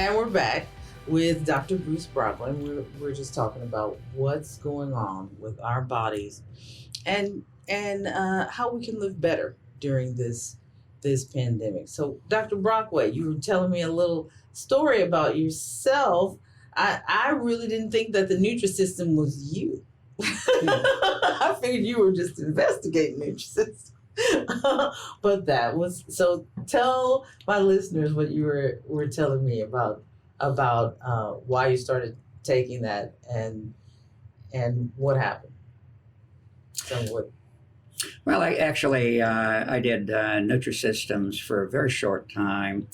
And we're back with Dr. Bruce Brockway. We're just talking about what's going on with our bodies and how we can live better during this pandemic. So, Dr. Brockway, you were telling me a little story about yourself. I really didn't think that the Nutrisystem was you. I figured you were just investigating Nutrisystem. But that was, so tell my listeners what you were telling me about why you started taking that and what happened. So what? Well, I did Nutrisystems for a very short time,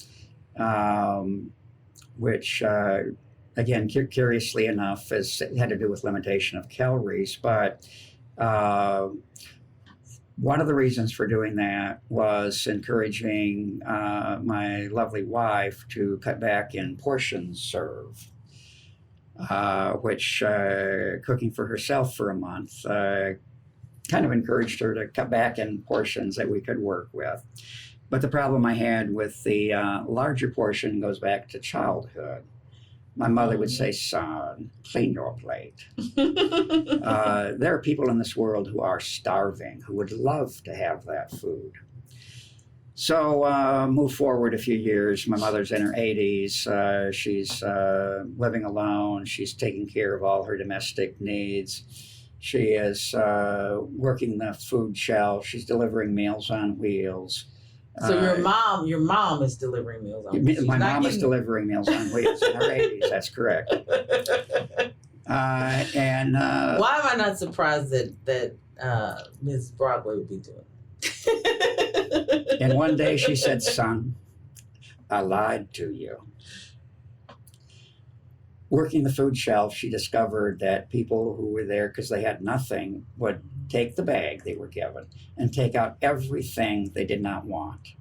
which again, curiously enough, it had to do with limitation of calories. But one of the reasons for doing that was encouraging my lovely wife to cut back in portions served, which cooking for herself for a month kind of encouraged her to cut back in portions that we could work with. But the problem I had with the larger portion goes back to childhood. My mother would say, son, clean your plate. There are people in this world who are starving, who would love to have that food. So move forward a few years. My mother's in her 80s. She's living alone. She's taking care of all her domestic needs. She is working the food shelf. She's delivering Meals on Wheels. So your mom is delivering Meals on Wheels. My mom is delivering Meals on Wheels in her 80s. That's correct. Why am I not surprised that Ms. Brockway would be doing it? And one day she said, son, I lied to you. Working the food shelf, she discovered that people who were there because they had nothing would take the bag they were given and take out everything they did not want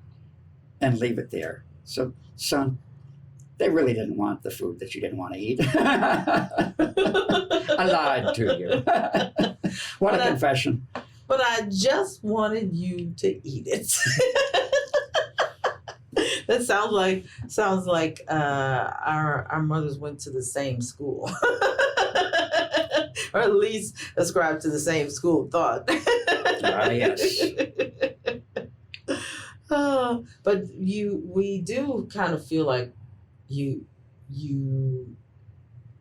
and leave it there. So, son, they really didn't want the food that you didn't want to eat. I lied to you. What a confession. But I just wanted you to eat it. That sounds like our mothers went to the same school, or at least ascribed to the same school of thought. Yes. But we do kind of feel like you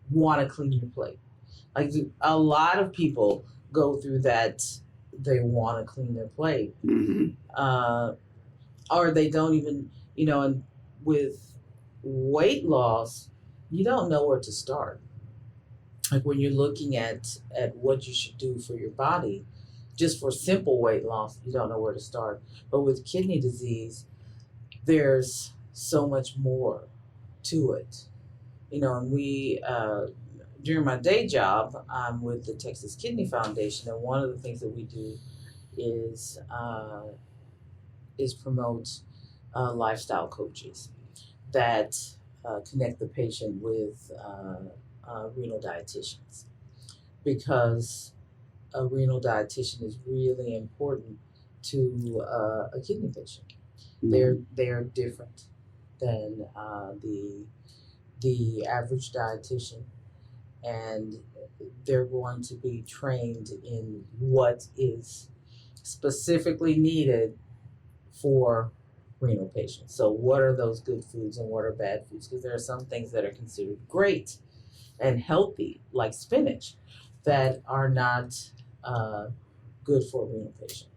want to clean your plate. Like a lot of people go through that. They want to clean their plate, or they don't even. And with weight loss, you don't know where to start. Like when you're looking at what you should do for your body, just for simple weight loss, you don't know where to start. But with kidney disease, there's so much more to it. And we, during my day job, I'm with the Texas Kidney Foundation, and one of the things that we do is promote lifestyle coaches that connect the patient with renal dietitians, because a renal dietitian is really important to a kidney patient. They're different than the average dietitian, and they're going to be trained in what is specifically needed for renal patients. So what are those good foods and what are bad foods? Because there are some things that are considered great and healthy, like spinach, that are not good for a renal patient.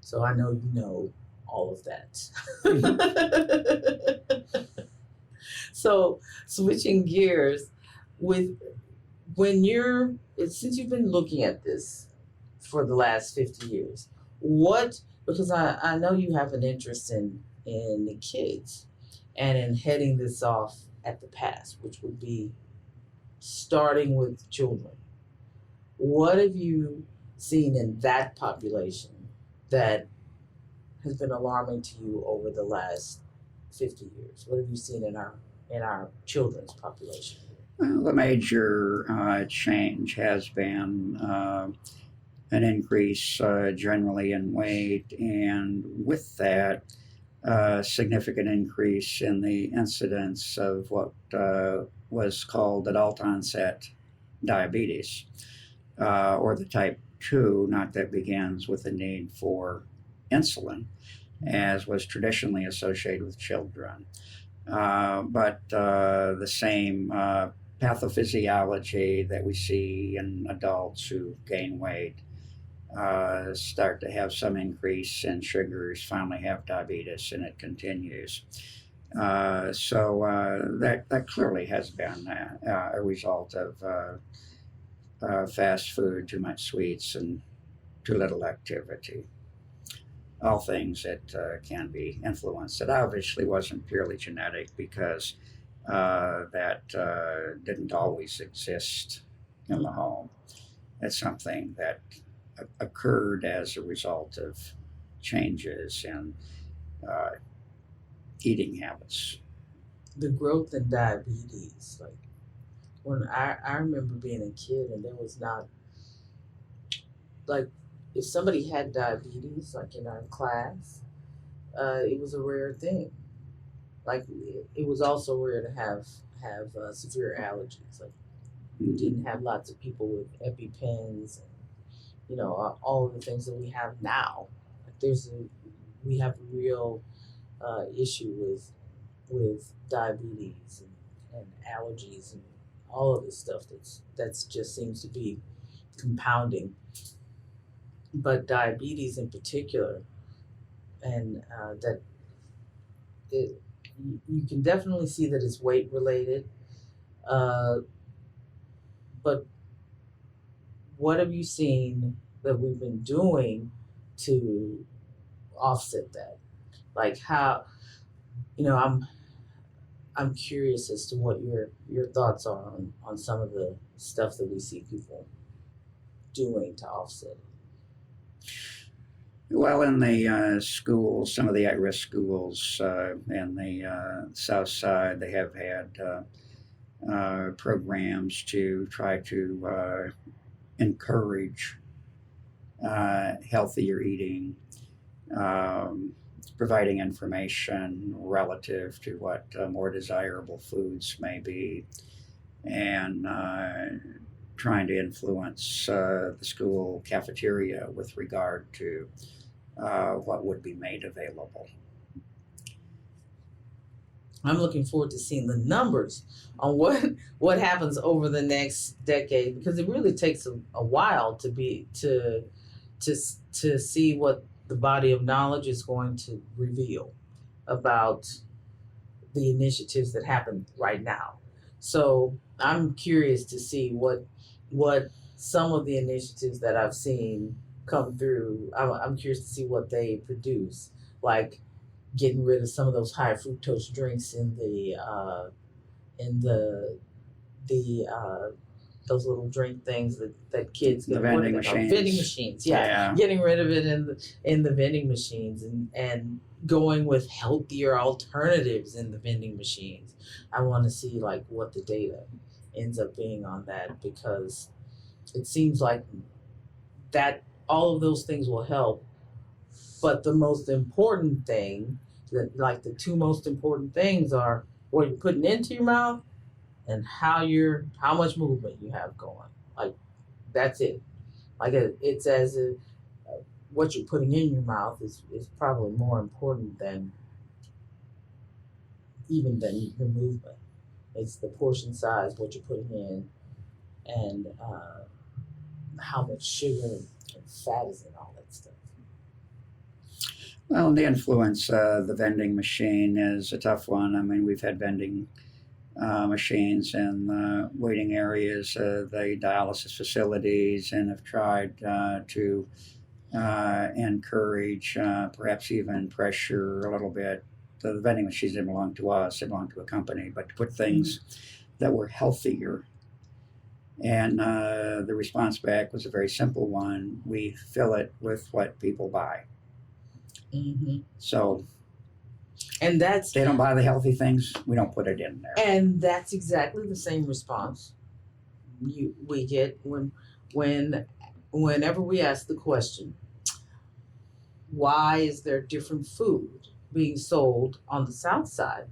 So I know you know all of that. So switching gears, since you've been looking at this for the last 50 years, because I know you have an interest in the kids and in heading this off at the pass, which would be starting with children. What have you seen in that population that has been alarming to you over the last 50 years? What have you seen in our children's population? Well, the major change has been an increase generally in weight, and with that, a significant increase in the incidence of what was called adult onset diabetes, or the type 2, not that begins with the need for insulin, as was traditionally associated with children. But the same pathophysiology that we see in adults who gain weight, start to have some increase in sugars, finally have diabetes, and it continues. So that clearly has been a result of fast food, too much sweets, and too little activity. All things that can be influenced. It obviously wasn't purely genetic, because that didn't always exist in the home. It's something that occurred as a result of changes in eating habits. The growth in diabetes, like when I remember being a kid and there was not, like, if somebody had diabetes, like in our class, it was a rare thing. Like it was also rare to have severe allergies. Like we didn't have lots of people with EpiPens and all of the things that we have now. Like we have a real issue with diabetes and allergies and all of this stuff that's just seems to be compounding. But diabetes in particular, and that it you can definitely see that it's weight related. But what have you seen that we've been doing to offset that? Like how, I'm curious as to what your thoughts are on some of the stuff that we see people doing to offset it. Well, in the schools, some of the at-risk schools in the South Side, they have had programs to try to encourage healthier eating, providing information relative to what more desirable foods may be, and trying to influence the school cafeteria with regard to what would be made available. I'm looking forward to seeing the numbers on what happens over the next decade, because it really takes a while to see what the body of knowledge is going to reveal about the initiatives that happen right now. So I'm curious to see what some of the initiatives that I've seen come through. I'm curious to see what they produce, like getting rid of some of those high fructose drinks in the those little drink things that kids The get. vending machines. Vending machines, yeah. Getting rid of it in the vending machines, and going with healthier alternatives in the vending machines. I want to see like what the data ends up being on that, because it seems like that all of those things will help. But the most important thing, like the two most important things, are what you're putting into your mouth and how much movement you have going. Like that's it. Like it's as if what you're putting in your mouth is probably more important than even than your movement. It's the portion size, what you're putting in, and how much sugar and fat is in all that stuff. Well, the influence of the vending machine is a tough one. I mean, we've had vending machines in waiting areas, the dialysis facilities, and have tried to encourage, perhaps even pressure a little bit. The vending machines didn't belong to us, they belonged to a company, but to put things that were healthier. And the response back was a very simple one. We fill it with what people buy. Mm-hmm. So, and that's, they don't buy the healthy things, we don't put it in there. And that's exactly the same response we get whenever we ask the question, why is there different food being sold on the south side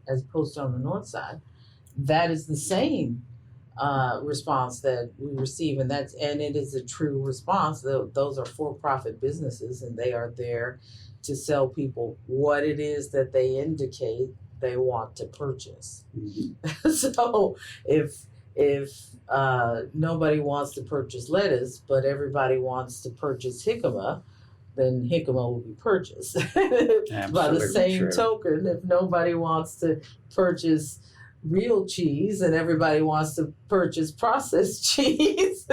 as opposed to on the north side, that is the same response that we receive, and it is a true response. Those are for-profit businesses, and they are there to sell people what it is that they indicate they want to purchase. Mm-hmm. So if nobody wants to purchase lettuce, but everybody wants to purchase jicama, then jicama will be purchased. By the same true. token, if nobody wants to purchase real cheese and everybody wants to purchase processed cheese,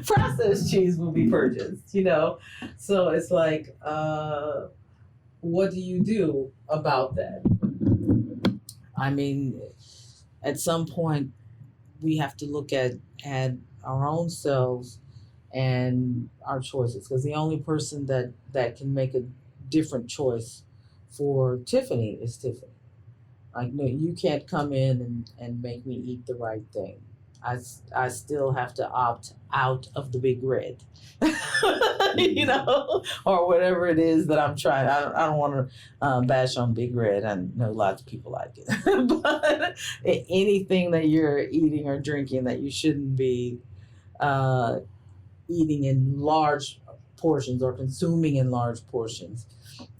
processed cheese will be purchased, you know? So it's like, what do you do about that? I mean, at some point, we have to look at our own selves and our choices, because the only person that can make a different choice for Tiffany is Tiffany. Like, no, you can't come in and make me eat the right thing. I still have to opt out of the big red, you know, or whatever it is that I'm trying. I don't want to bash on big red. I know lots of people like it, but anything that you're eating or drinking that you shouldn't be eating in large portions or consuming in large portions,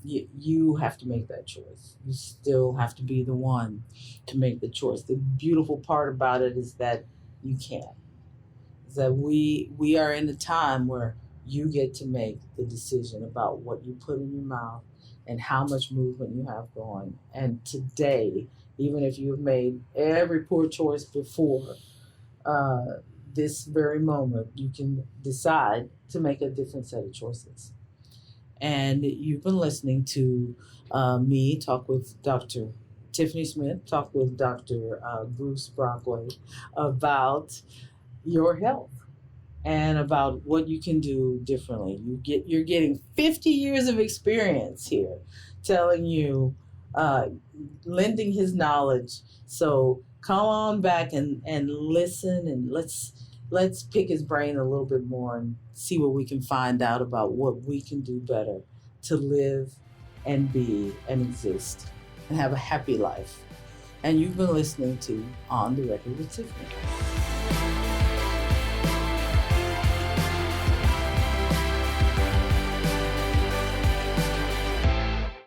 you have to make that choice. You still have to be the one to make the choice. The beautiful part about it is that you can. Is that we are in a time where you get to make the decision about what you put in your mouth and how much movement you have going. And today, even if you've made every poor choice before, this very moment, you can decide to make a different set of choices. And you've been listening to me talk with Dr. Tiffany Smith, talk with Dr. Bruce Brockway about your health and about what you can do differently. You're getting 50 years of experience here, telling you, lending his knowledge. So come on back and listen, and let's pick his brain a little bit more and see what we can find out about what we can do better to live and be and exist and have a happy life. And you've been listening to On the Record with Tiffany.